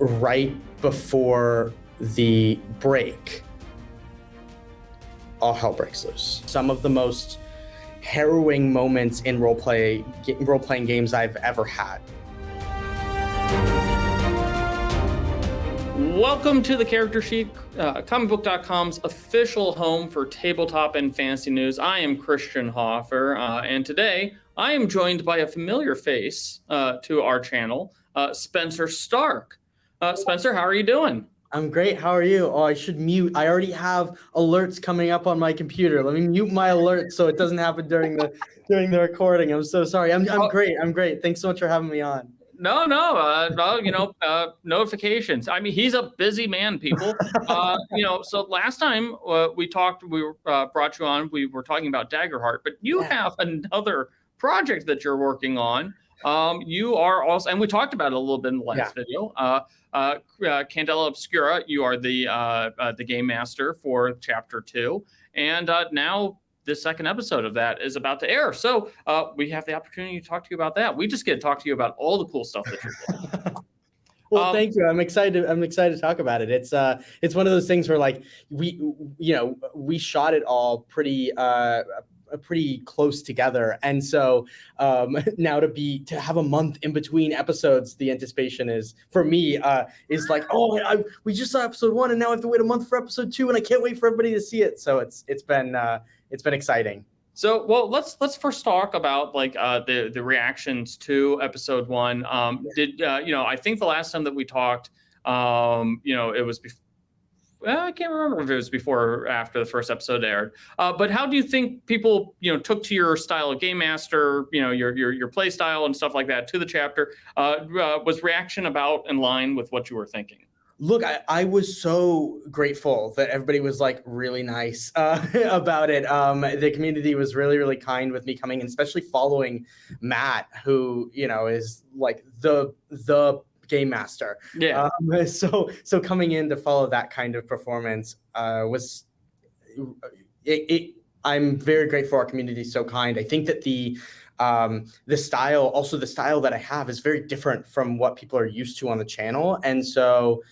right before the break, all hell breaks loose. Some of the most harrowing moments in role-playing games I've ever had. Welcome to the Character Sheet, comicbook.com's official home for tabletop and fantasy news. I am Christian Hoffer, and today I am joined by a familiar face to our channel, Spenser Starke. Spenser, how are you doing? I'm great. How are you? Oh, I should mute. I already have alerts coming up on my computer. Let me mute my alerts so it doesn't happen during the recording. I'm so sorry. I'm great. I'm great. Thanks so much for having me on. No, notifications. I mean, he's a busy man, people. So last time we talked, brought you on, we were talking about Daggerheart, but you have another project that you're working on. You are also, and we talked about it a little bit in the last video. Candela Obscura, you are the game master for Chapter 2, and now the second episode of that is about to air. So we have the opportunity to talk to you about that. We just get to talk to you about all the cool stuff that you're doing. Well, thank you. I'm excited to talk about it. It's one of those things where like we shot it all pretty close together, and so now to have a month in between episodes, the anticipation is for me is like, we just saw episode 1 and now I have to wait a month for episode 2 and I can't wait for everybody to see it. So it's been exciting. So, well, let's first talk about like the reactions to episode 1. I think the last time that we talked, it was I can't remember if it was before or after the first episode aired. But how do you think people, took to your style of game master, your play style and stuff like that to the chapter? Was reaction about in line with what you were thinking? Look, I was so grateful that everybody was like really nice about it. The community was really, really kind with me coming, and especially following Matt, who, is like the game master. Yeah. So coming in to follow that kind of performance was I'm very grateful our community is so kind. I think that the style that I have is very different from what people are used to on the channel. And so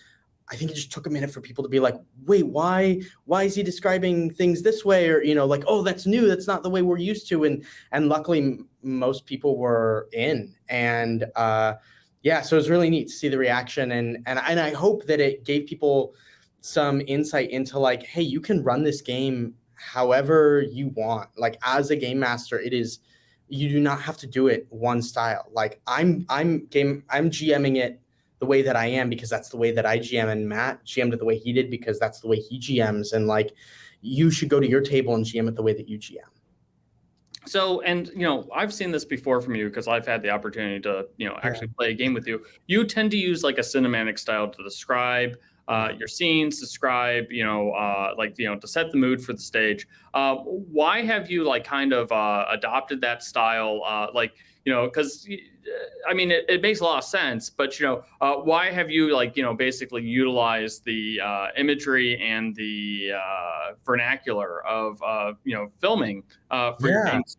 I think it just took a minute for people to be like, wait, why is he describing things this way? Or, like, oh, that's new. That's not the way we're used to. And luckily most people were in. And so it was really neat to see the reaction. And I hope that it gave people some insight into like, hey, you can run this game however you want. Like as a game master, you do not have to do it one style. Like I'm GMing it the way that I am because that's the way that I GM, and Matt GM'd it the way he did because that's the way he GMs. And like, you should go to your table and GM it the way that you GM. So, and, I've seen this before from you because I've had the opportunity to, actually play a game with you. You tend to use like a cinematic style to describe your scenes, to set the mood for the stage. Why have you like kind of adopted that style? Because I mean, it makes a lot of sense, but why have you basically utilized the imagery and the vernacular of filming for your games?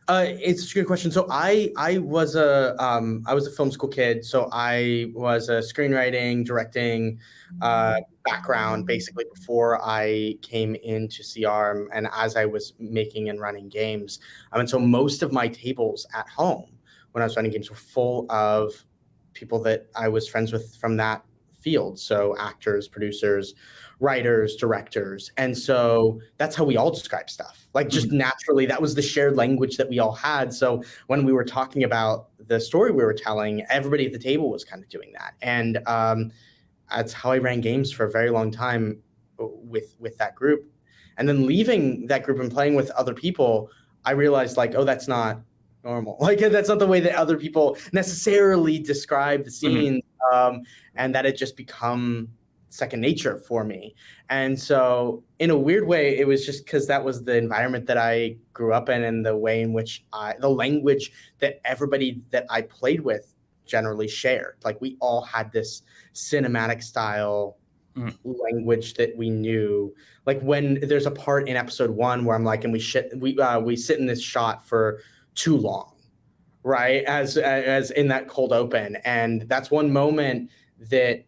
It's such a good question. So I was a film school kid. So I was a screenwriting, directing background basically before I came into CR and as I was making and running games. And so most of my tables at home when I was running games were full of people that I was friends with from that field. So actors, producers, writers, directors. And so that's how we all describe stuff. Like just naturally, that was the shared language that we all had. So when we were talking about the story we were telling, everybody at the table was kind of doing that. And that's how I ran games for a very long time with that group. And then leaving that group and playing with other people, I realized like, oh, that's not normal. Like that's not the way that other people necessarily describe the scenes, and that it just become second nature for me. And so in a weird way, it was just because that was the environment that I grew up in and the way in which the language that everybody that I played with generally shared. Like we all had this cinematic style language that we knew. Like when there's a part in episode 1 where I'm like, and we sit in this shot for too long, right? As in that cold open. And that's one moment that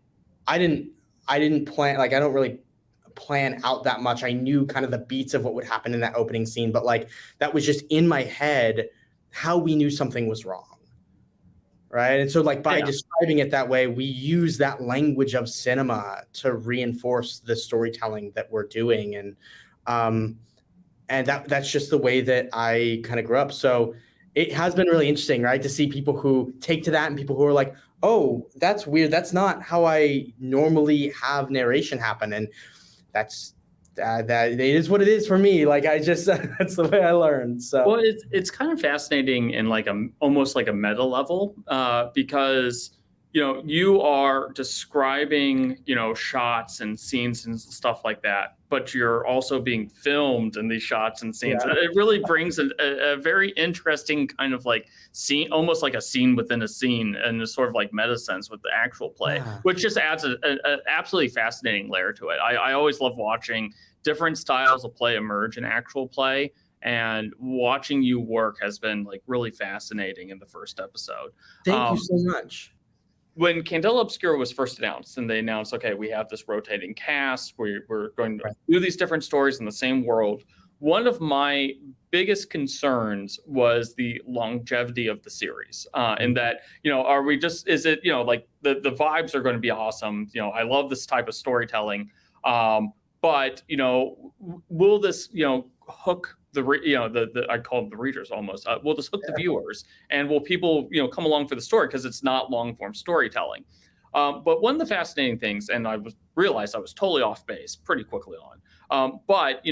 I didn't plan, like, I don't really plan out that much. I knew kind of the beats of what would happen in that opening scene, but like that was just in my head how we knew something was wrong. Right. And so like by describing it that way, we use that language of cinema to reinforce the storytelling that we're doing. And that's just the way that I kind of grew up. So it has been really interesting, right, to see people who take to that and people who are like, oh, that's weird. That's not how I normally have narration happen. And that it is what it is for me. Like I just that's the way I learned. So well, it's kind of fascinating in like almost like a meta level, because you are describing shots and scenes and stuff like that, but you're also being filmed in these shots and scenes. Yeah. It really brings a very interesting kind of like scene, almost like a scene within a scene, in a sort of like meta sense with the actual play, which just adds an absolutely fascinating layer to it. I always love watching different styles of play emerge in actual play, and watching you work has been like really fascinating in the first episode. Thank you so much. When Candela Obscura was first announced, and they announced, okay, we have this rotating cast, we're going to do these different stories in the same world, one of my biggest concerns was the longevity of the series. And that, are we just, is it, like the vibes are going to be awesome. I love this type of storytelling. But, will this, hook I call them the readers almost. Will this hook the viewers, and will people come along for the story because it's not long form storytelling? But one of the fascinating things, and I realized I was totally off base pretty quickly on. But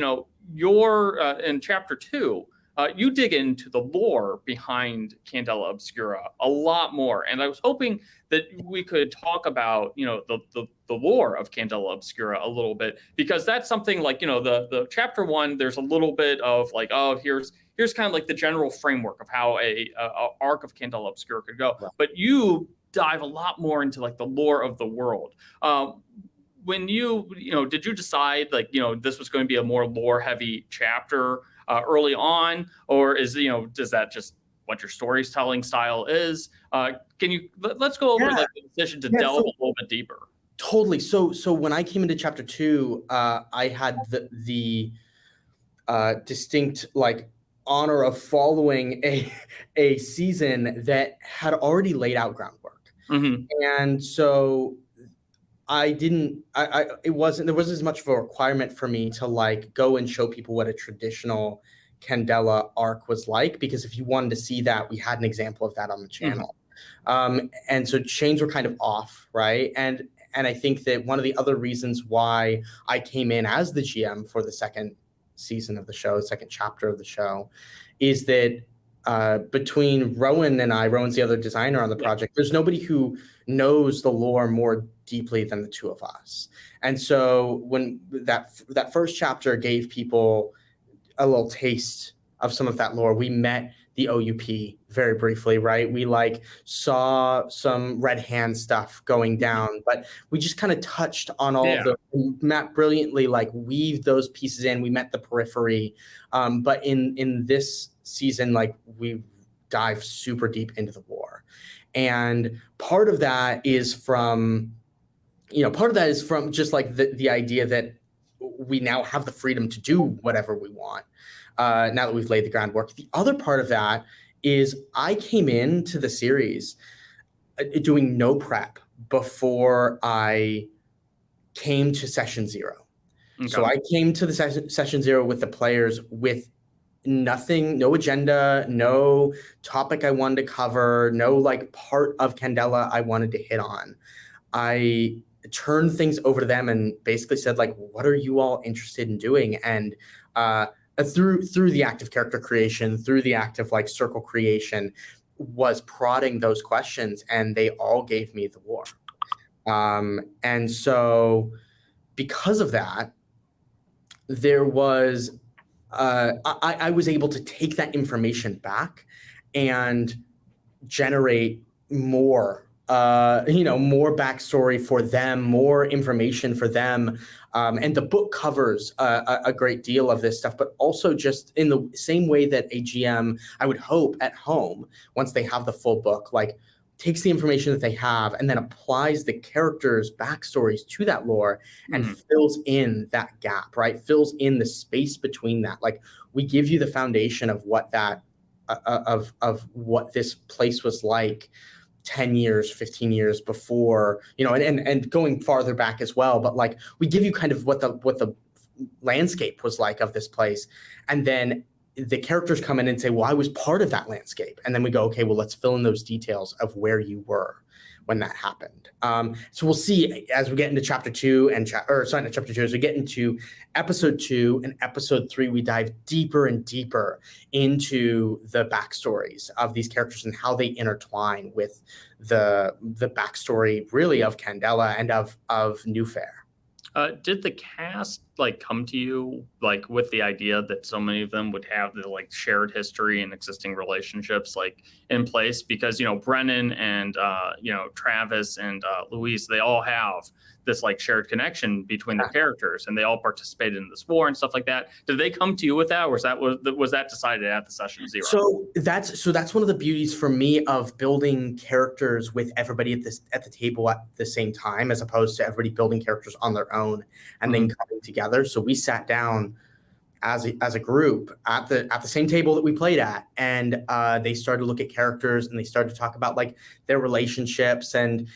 you're in chapter 2. You dig into the lore behind Candela Obscura a lot more, and I was hoping that we could talk about the lore of Candela Obscura a little bit, because that's something like the chapter 1. There's a little bit of like, oh, here's kind of like the general framework of how a arc of Candela Obscura could go, but you dive a lot more into like the lore of the world. When did you decide like this was going to be a more lore heavy chapter early on, or is does that just what your storytelling style is? Let's go over like the decision to delve a little bit deeper. Totally. So when I came into chapter 2, I had the distinct like honor of following a season that had already laid out groundwork. Mm-hmm. And so there wasn't as much of a requirement for me to like go and show people what a traditional Candela arc was like, because if you wanted to see that, we had an example of that on the channel. Mm-hmm. And so chains were kind of off, right? And I think that one of the other reasons why I came in as the GM for the second season of the show, second chapter of the show, is that between Rowan and Rowan's the other designer on the project, there's nobody who knows the lore more deeply than the two of us. And so when that first chapter gave people a little taste of some of that lore, we met the OUP very briefly, right? We like saw some Red Hand stuff going down, but we just kind of touched on all of the, Matt brilliantly like weaved those pieces in. We met the periphery. But in this season, like we dive super deep into the lore. And part of that is from just like the idea that we now have the freedom to do whatever we want now that we've laid the groundwork. The other part of that is I came into the series doing no prep before I came to session 0. Okay. So I came to the session 0 with the players with nothing, no agenda, no topic I wanted to cover, no like part of Candela I wanted to hit on. I turned things over to them and basically said like, what are you all interested in doing? And through the act of character creation, through the act of like circle creation, was prodding those questions, and they all gave me the lore. And so because of that, there was I was able to take that information back and generate more more backstory for them, more information for them. And the book covers a great deal of this stuff, but also just in the same way that a GM, I would hope at home, once they have the full book, like takes the information that they have and then applies the characters' backstories to that lore and fills in that gap, right? Fills in the space between that. Like, we give you the foundation of what that of what this place was like 10 years, 15 years before, and going farther back as well. But like, we give you kind of what the landscape was like of this place. And then the characters come in and say, well, I was part of that landscape. And then we go, okay, well, let's fill in those details of where you were when that happened. So we'll see as we get into chapter 2 and not chapter 2, as we get into episode 2 and episode 3, we dive deeper and deeper into the backstories of these characters and how they intertwine with the backstory really of Candela and of Newfair. Did the cast like come to you like with the idea that so many of them would have the like shared history and existing relationships like in place? Because Brennan and Travis and Louise, they all have this like shared connection between their characters, and they all participated in this war and stuff like that. Did they come to you with that, or was that decided at the session 0? So that's one of the beauties for me of building characters with everybody at the table at the same time, as opposed to everybody building characters on their own and then coming together. So we sat down as a group at the same table that we played at, and they started to look at characters and they started to talk about like their relationships. And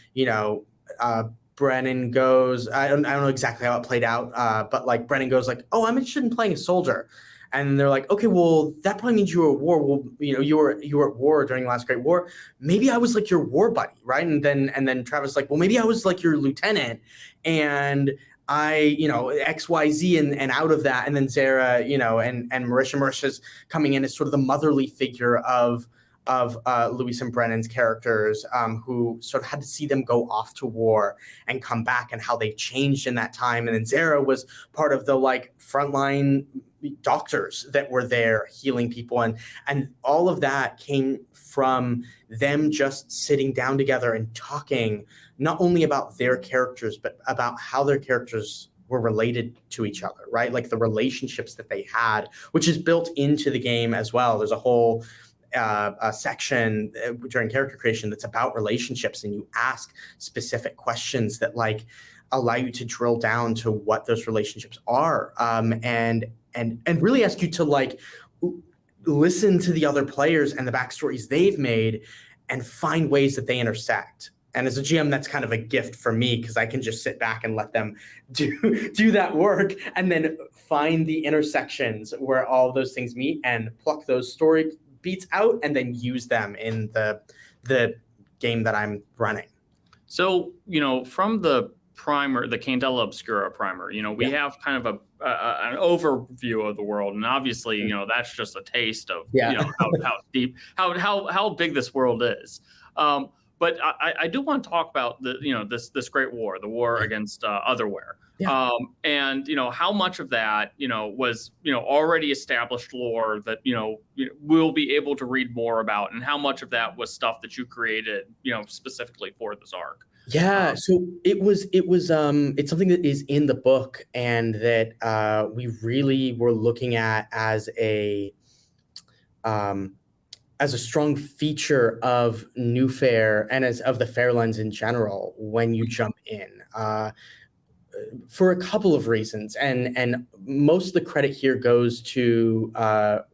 Brennan goes, I don't know exactly how it played out, but like Brennan goes like, oh, I'm interested in playing a soldier. And they're like, okay, well, that probably means you were at war. Well, you were at war during the last Great War. Maybe I was like your war buddy, right? And then Travis like, well, maybe I was like your lieutenant, and I, XYZ and out of that. And then Zara, and Marisha's coming in as sort of the motherly figure of Louise and Brennan's characters, who sort of had to see them go off to war and come back, and how they changed in that time. And then Zara was part of the like frontline doctors that were there healing people, and all of that came from them just sitting down together and talking not only about their characters, but about how their characters were related to each other, right? Like the relationships that they had, which is built into the game as well. There's a whole a section during character creation that's about relationships, and you ask specific questions that like allow you to drill down to what those relationships are, and really ask you to like listen to the other players and the backstories they've made and find ways that they intersect. And as a GM, that's kind of a gift for me, because I can just sit back and let them do that work and then find the intersections where all of those things meet and pluck those story beats out and then use them in the game that I'm running. So, from the primer, the Candela Obscura primer, we have kind of an overview of the world, and obviously, that's just a taste of how deep, how big this world is. But I do want to talk about this great war, the war against Otherwhere. Yeah. And how much of that was already established lore that we'll be able to read more about, and how much of that was stuff that you created specifically for this arc. Yeah, so it's something that is in the book, and that we really were looking at as a strong feature of Newfair and as of the Fairelands in general when you jump in, for a couple of reasons. And most of the credit here goes to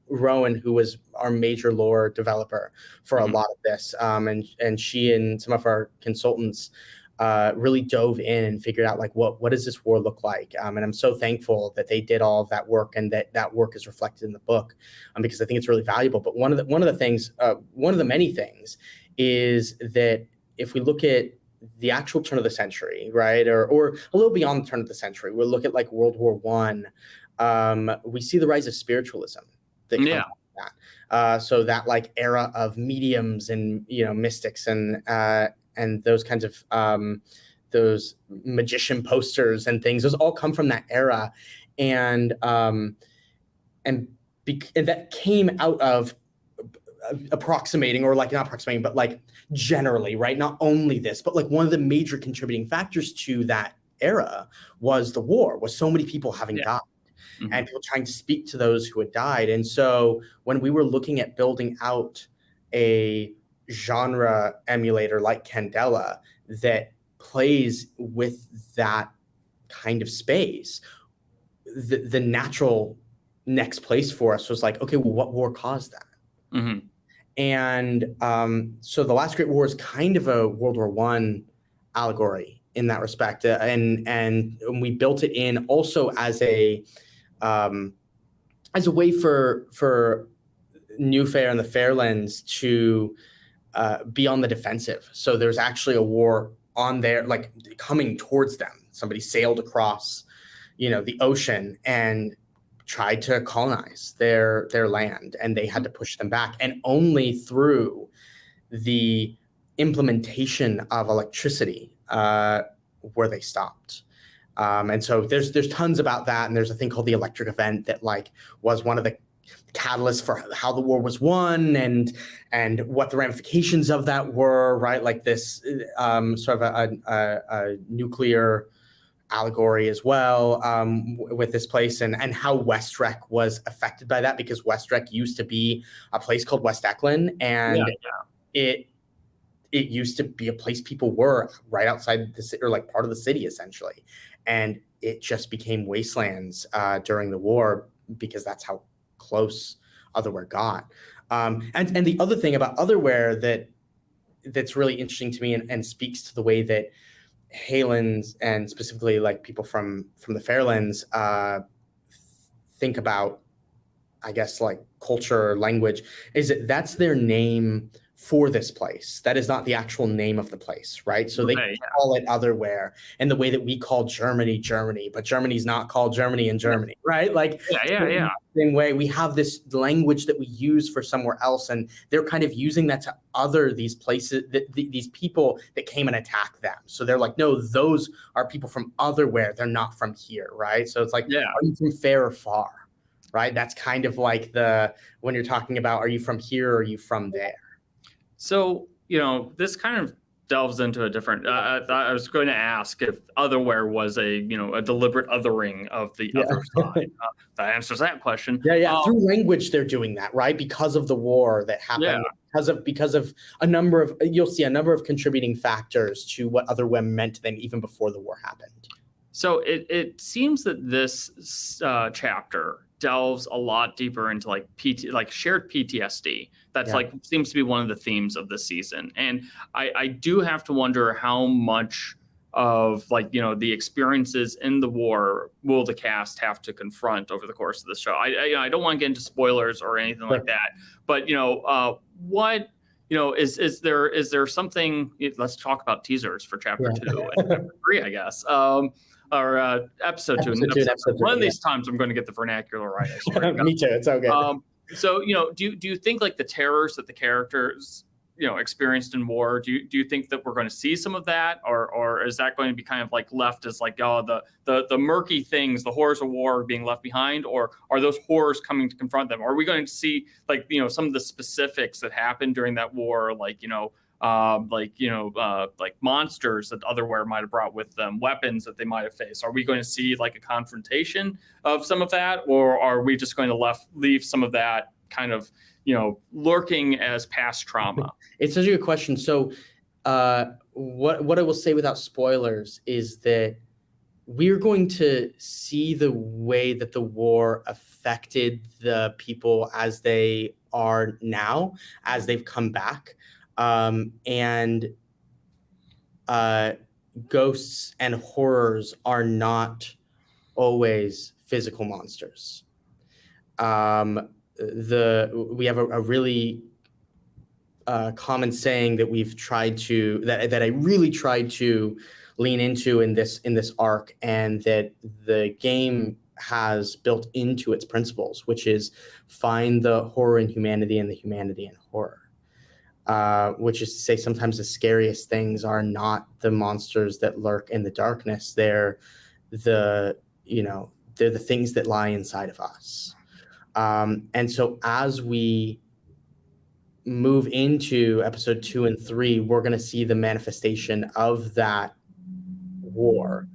Rowan, who was our major lore developer for a lot of this. And she and some of our consultants really dove in and figured out like what does this war look like, and I'm so thankful that they did all of that work, and that work is reflected in the book, because I think it's really valuable. But one of the many things is that if we look at the actual turn of the century, right, or a little beyond the turn of the century, we'll look at like World War I. We see the rise of spiritualism that comes from that. So that like era of mediums and mystics and those kinds of those magician posters and things, those all come from that era, and that came out of approximating, or like not approximating, but like generally, right? Not only this, but like one of the major contributing factors to that era was the war, was so many people having died, and people trying to speak to those who had died. And so when we were looking at building out a genre emulator like Candela that plays with that kind of space, the natural next place for us was like, okay, well, what war caused that? Mm-hmm. And so the Last Great War is kind of a World War I allegory in that respect, and we built it in also as a way for New Fair and the Fairelands to be on the defensive. So there's actually a war on there, like coming towards them. Somebody sailed across, the ocean and tried to colonize their land, and they had to push them back. And only through the implementation of electricity were they stopped. And so there's tons about that, and there's a thing called the electric event that like was one of the catalysts for how the war was won, and what the ramifications of that were, right? Like this sort of a nuclear allegory as well, with this place, and how Westrek was affected by that, because Westrek used to be a place called West Eklund, and it used to be a place people were right outside the city, or like part of the city essentially, and it just became wastelands during the war, because that's how close Otherwhere got. And the other thing about Otherwhere that's really interesting to me, and speaks to the way that Halens, and specifically like people from the Fairelands, think about, I guess, like culture or language, is that that's their name for this place. That is not the actual name of the place, right? So they call it Otherwhere, and the way that we call Germany, but Germany's not called Germany in Germany, right? Like, same way, we have this language that we use for somewhere else, and they're kind of using that to other these places, these people that came and attacked them. So they're like, no, those are people from Otherwhere. They're not from here, right? So it's like, are you from fair or far? Right? That's kind of like when you're talking about, are you from here or are you from there? So, this kind of delves into a different, I was going to ask if Otherwhere was a deliberate othering of the other side. That answers that question. Through language, they're doing that, right? Because of the war that happened, because of a number of, you'll see a number of contributing factors to what Otherwhere meant to them even before the war happened. So it seems that this chapter delves a lot deeper into like shared PTSD. That's like seems to be one of the themes of the season. And I do have to wonder how much of the experiences in the war will the cast have to confront over the course of the show. I don't want to get into spoilers or anything like that, but what is there something? Let's talk about teasers for chapter 2 and chapter 3, I guess. Or episode 2. One of these times I'm going to get the vernacular right. I swear. Me too. It's okay. So do you think like the terrors that the characters experienced in war, do you think that we're going to see some of that, or is that going to be kind of like left as like the murky things, the horrors of war being left behind, or are those horrors coming to confront them? Are we going to see like some of the specifics that happened during that war, like like monsters that Otherwhere might have brought with them, weapons that they might have faced? Are we going to see like a confrontation of some of that, or are we just going to leave some of that kind of lurking as past trauma? It's such a good question. So what I will say without spoilers is that we're going to see the way that the war affected the people as they are now, as they've come back. And ghosts and horrors are not always physical monsters. We have a really common saying that we've tried to, that I really tried to lean into in this arc, and that the game has built into its principles, which is find the horror in humanity and the humanity in horror. Which is to say, sometimes the scariest things are not the monsters that lurk in the darkness. They're the things that lie inside of us. And so as we move into episode 2 and 3, we're going to see the manifestation of that war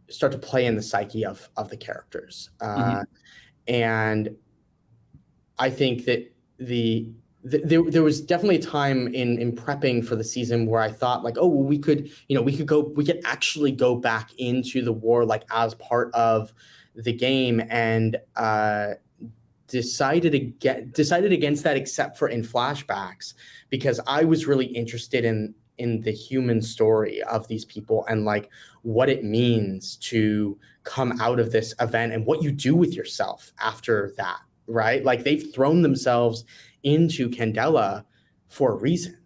start to play in the psyche of the characters. And I think that there was definitely a time in prepping for the season where I thought like, oh, well, we could actually go back into the war like as part of the game, and decided against that, except for in flashbacks, because I was really interested in the human story of these people and like what it means to come out of this event and what you do with yourself after that, right? Like they've thrown themselves into Candela for a reason.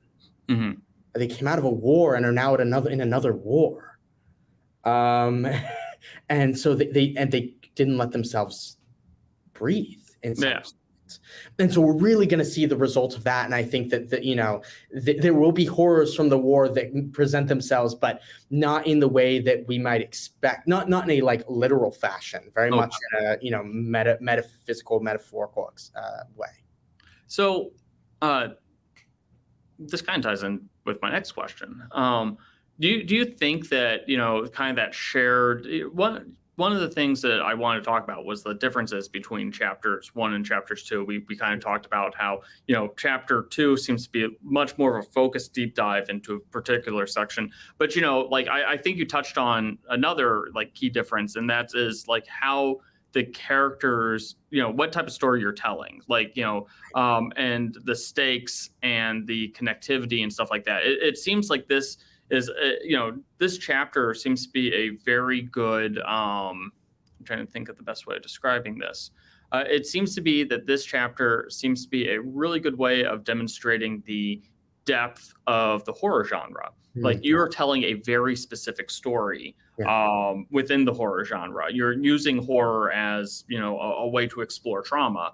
Mm-hmm. They came out of a war and are now in another war. And so they didn't let themselves breathe in some respects. And so we're really going to see the results of that. And I think that there will be horrors from the war that present themselves, but not in the way that we might expect, not in a like literal fashion, very much in a metaphysical, metaphorical way. So this kind of ties in with my next question. Do you think that, kind of that shared one of the things that I wanted to talk about was the differences between chapters 1 and chapters 2. We kind of talked about how, chapter 2 seems to be much more of a focused deep dive into a particular section. But, like I think you touched on another like key difference, and that is like how the characters, what type of story you're telling, like, and the stakes and the connectivity and stuff like that. It seems like this is, this chapter seems to be a very good, I'm trying to think of the best way of describing this. It seems to be that this chapter seems to be a really good way of demonstrating the depth of the horror genre. Like you're telling a very specific story within the horror genre. You're using horror as, a way to explore trauma.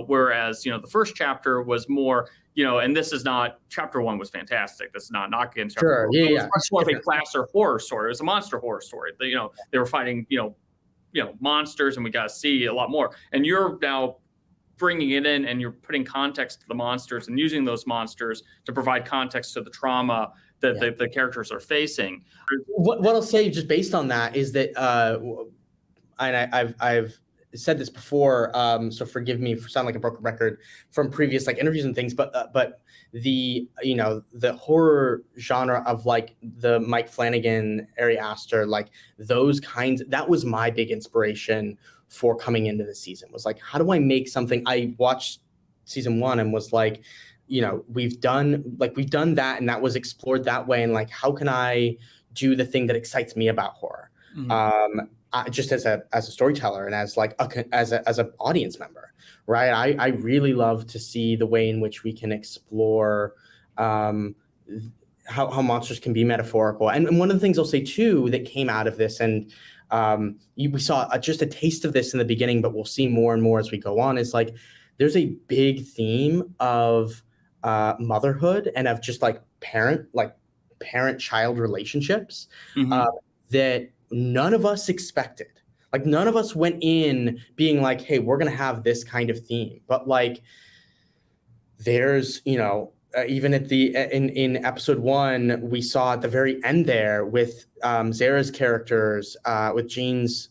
Whereas, the first chapter was more, and this is not, chapter 1 was fantastic. This is not knocking against chapter 1. It was much more of a classier horror story. It was a monster horror story. They were fighting, monsters, and we got to see a lot more. And you're now bringing it in, and you're putting context to the monsters and using those monsters to provide context to the trauma that the characters are facing. What I'll say just based on that is that, and I've said this before, so forgive me for sounding like a broken record from previous like interviews and things, but the the horror genre of like the Mike Flanagan, Ari Aster, like those kinds, that was my big inspiration for coming into the season, was like, how do I make something? I watched season 1 and was like, we've done that, and that was explored that way, and like, how can I do the thing that excites me about horror? Just as a storyteller and as like as an audience member, right? I really love to see the way in which we can explore how monsters can be metaphorical. And one of the things I'll say too that came out of this, and we saw just a taste of this in the beginning, but we'll see more and more as we go on, is like there's a big theme of motherhood and of just like parent-child relationships that none of us expected. Like none of us went in being like, hey, we're going to have this kind of theme. But like there's, even at in episode 1, we saw at the very end there with Zara's characters, with Jean's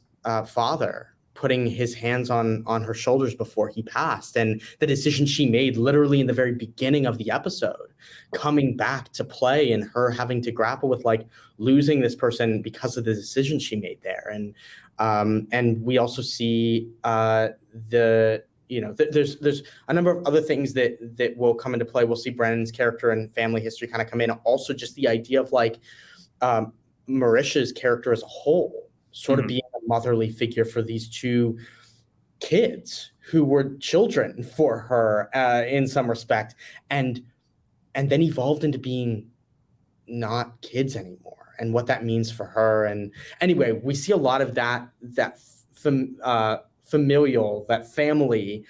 father putting his hands on her shoulders before he passed, and the decision she made literally in the very beginning of the episode coming back to play, and her having to grapple with like losing this person because of the decision she made there. And we also see there's a number of other things that will come into play. We'll see Brennan's character and family history kind of come in. Also just the idea of like Marisha's character as a whole, sort of being a motherly figure for these 2 kids who were children for her in some respect, and then evolved into being not kids anymore, and what that means for her. And anyway, we see a lot of that familial, that family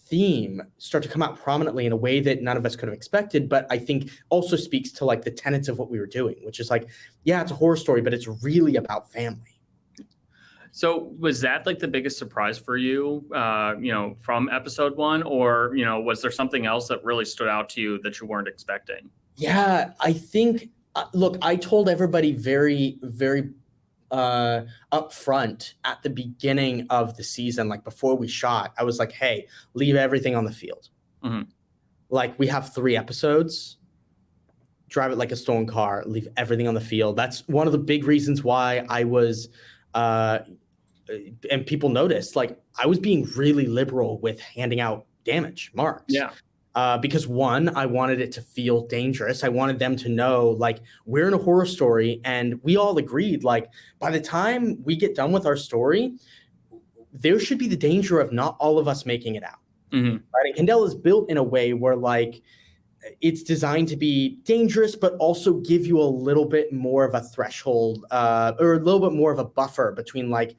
theme start to come out prominently in a way that none of us could have expected, but I think also speaks to like the tenets of what we were doing, which is like, yeah, it's a horror story, but it's really about family. So was that like the biggest surprise for you, from episode 1, or, was there something else that really stood out to you that you weren't expecting? Yeah, I think, look, I told everybody very, very up front at the beginning of the season, like before we shot, I was like, hey, leave everything on the field. Like, we have 3 episodes, drive it like a stolen car, leave everything on the field. That's one of the big reasons why I was, and people noticed, like, I was being really liberal with handing out damage marks. Yeah. Because one, I wanted it to feel dangerous. I wanted them to know, like, we're in a horror story, and we all agreed, like, by the time we get done with our story, there should be the danger of not all of us making it out. Right? And Candela is built in a way where, like, it's designed to be dangerous, but also give you a little bit more of a threshold, or a little bit more of a buffer between, like,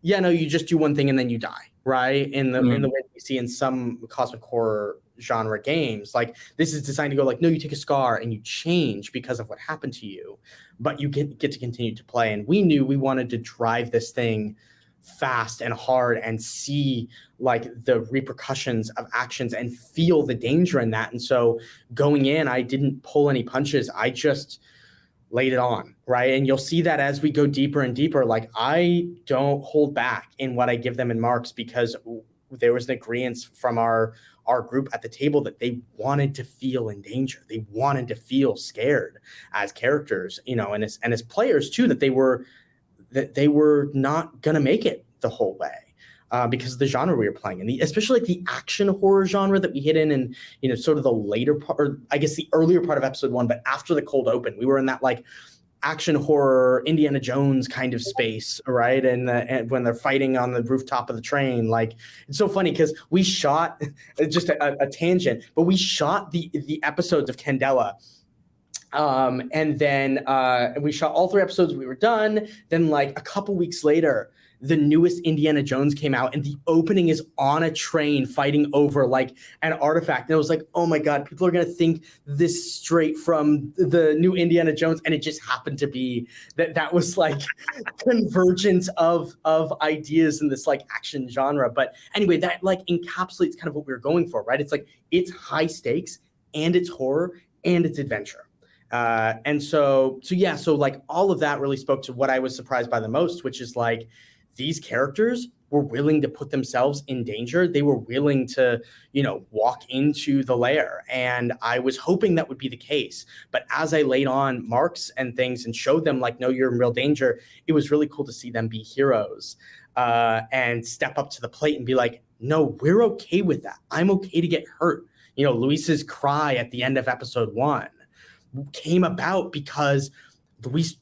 yeah, no, you just do one thing and then you die, right? In the way we see in some cosmic horror genre games, like, this is designed to go like, no, you take a scar and you change because of what happened to you, but you get to continue to play. And we knew we wanted to drive this thing fast and hard and see, like, the repercussions of actions and feel the danger in that. And so going in, I didn't pull any punches. I just laid it on, right? And you'll see that as we go deeper and deeper, like, I don't hold back in what I give them in marks, because there was an agreement from our group at the table that they wanted to feel in danger. They wanted to feel scared as characters, you know, and as players too, that they were not going to make it the whole way. Because of the genre we were playing, and especially like the action horror genre that we hit in, and, you know, sort of the later part, or I guess the earlier part of episode 1, but after the cold open, we were in that, like, action horror Indiana Jones kind of space, right? And when they're fighting on the rooftop of the train, like, it's so funny because we shot just a tangent, but we shot the episodes of Candela. And then we shot all 3 episodes. We were done. Then, like, a couple weeks later, the newest Indiana Jones came out, and the opening is on a train fighting over, like, an artifact. And I was like, oh my God, people are going to think this straight from the new Indiana Jones. And it just happened to be that was, like, convergence of ideas in this, like, action genre. But anyway, that, like, encapsulates kind of what we were going for, right? It's like, it's high stakes, and it's horror, and it's adventure. And so like, all of that really spoke to what I was surprised by the most, which is, like, these characters were willing to put themselves in danger. They were willing to, you know, walk into the lair. And I was hoping that would be the case. But as I laid on marks and things and showed them, like, no, you're in real danger, it was really cool to see them be heroes, and step up to the plate and be like, no, we're okay with that. I'm okay to get hurt. You know, Luis's cry at the end of episode 1 came about because Luis's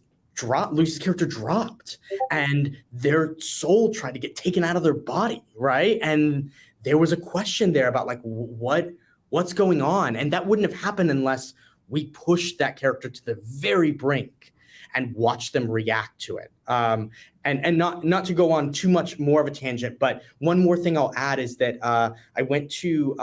character dropped, and their soul tried to get taken out of their body, right? And there was a question there about, like, what's going on, and that wouldn't have happened unless we pushed that character to the very brink and watched them react to it. And not to go on too much more of a tangent, but one more thing I'll add is that I went to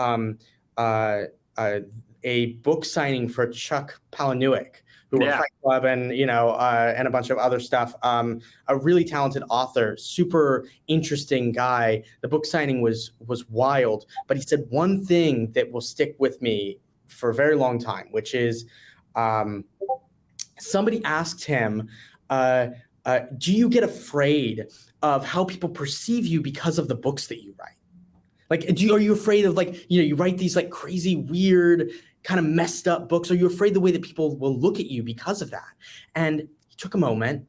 a book signing for Chuck Palahniuk, who were Fight Club and, you know, and a bunch of other stuff. A really talented author, super interesting guy. The book signing was wild, but he said one thing that will stick with me for a very long time, which is somebody asked him, do you get afraid of how people perceive you because of the books that you write? Like, are you afraid of, like, you know, you write these, like, crazy, weird, kind of messed up books? Are you afraid the way that people will look at you because of that? And he took a moment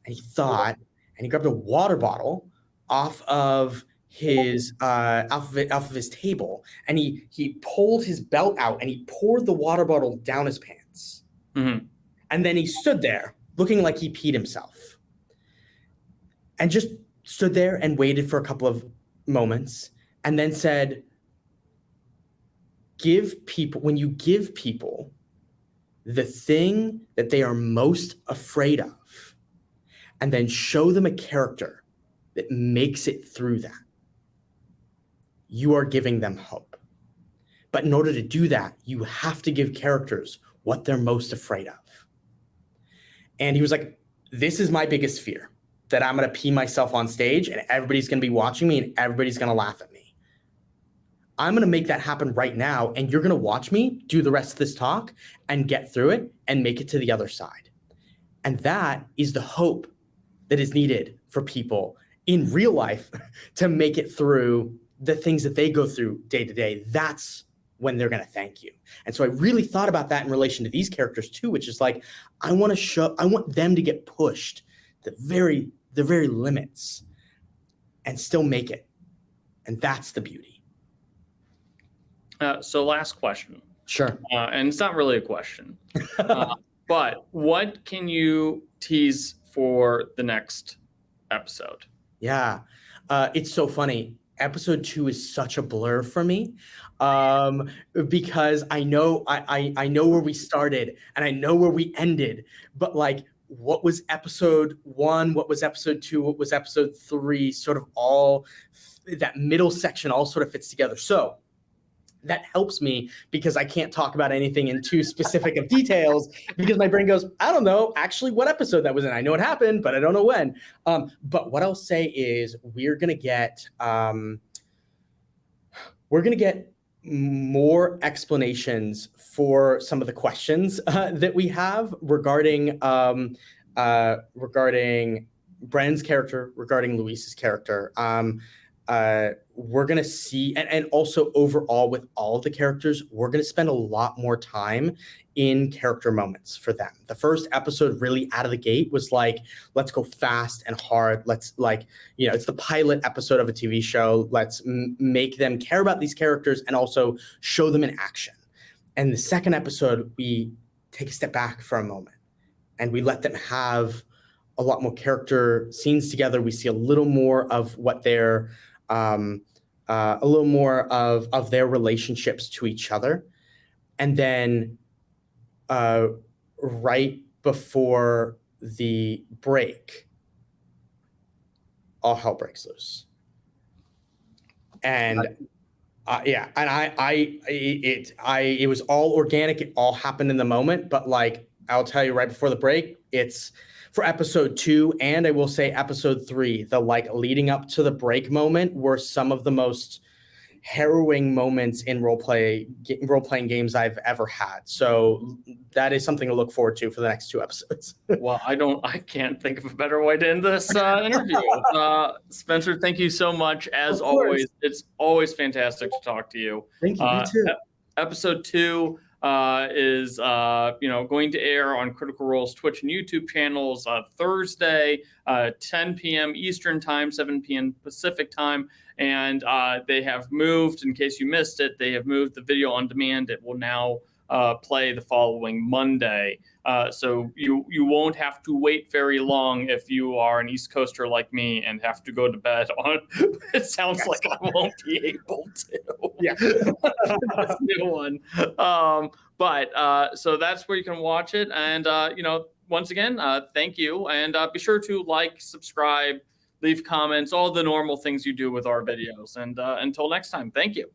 and he thought, and he grabbed a water bottle off of his off of his table, and he pulled his belt out and he poured the water bottle down his pants. And then he stood there looking like he peed himself, and just stood there and waited for a couple of moments, and then said, when you give people the thing that they are most afraid of, and then show them a character that makes it through that, you are giving them hope. But in order to do that, you have to give characters what they're most afraid of. And he was like, this is my biggest fear, that I'm going to pee myself on stage and everybody's going to be watching me and everybody's going to laugh at me. I'm going to make that happen right now, and you're going to watch me do the rest of this talk and get through it and make it to the other side. And that is the hope that is needed for people in real life to make it through the things that they go through day to day, that's when they're going to thank you. And so I really thought about that in relation to these characters too, which is like, I want them to get pushed the very limits and still make it. And that's the beauty. So last question. Sure. And it's not really a question, but what can you tease for the next episode? Yeah. It's so funny. Episode 2 is such a blur for me, because I know I know where we started and I know where we ended, but like, what was episode 1, what was episode 2, what was episode 3, sort of all that middle section all sort of fits together. So that helps me because I can't talk about anything in too specific of details because my brain goes, I don't know actually what episode that was in. I know it happened, but I don't know when. But what I'll say is we're gonna get more explanations for some of the questions that we have regarding Brennan's character, regarding Luis's character. We're going to see, and also overall with all of the characters, we're going to spend a lot more time in character moments for them. The first episode really out of the gate was like, let's go fast and hard. Let's it's the pilot episode of a TV show. Let's make them care about these characters and also show them in action. And the second episode, we take a step back for a moment and we let them have a lot more character scenes together. We see a little more of what they're a little more of their relationships to each other. And then right before the break, all hell breaks loose. And it was all organic. It all happened in the moment. But like, I'll tell you right before the break, it's for episode 2, and I will say episode 3, the like leading up to the break moment were some of the most harrowing moments in role-playing games I've ever had. So that is something to look forward to for the next 2 episodes. Well, I can't think of a better way to end this interview. Spenser, thank you so much. As always, it's always fantastic to talk to you. Thank you. You too. Episode 2 is going to air on Critical Role's Twitch and YouTube channels Thursday, 10 p.m. Eastern time, 7 p.m. Pacific time. And they have moved, in case you missed it, they have moved the video on demand. It will now play the following Monday. So you won't have to wait very long if you are an East Coaster like me and have to go to bed on. It sounds like I won't be able to. Yeah. This new one. But so that's where you can watch it. And, once again, thank you. And be sure to like, subscribe, leave comments, all the normal things you do with our videos. And until next time, thank you.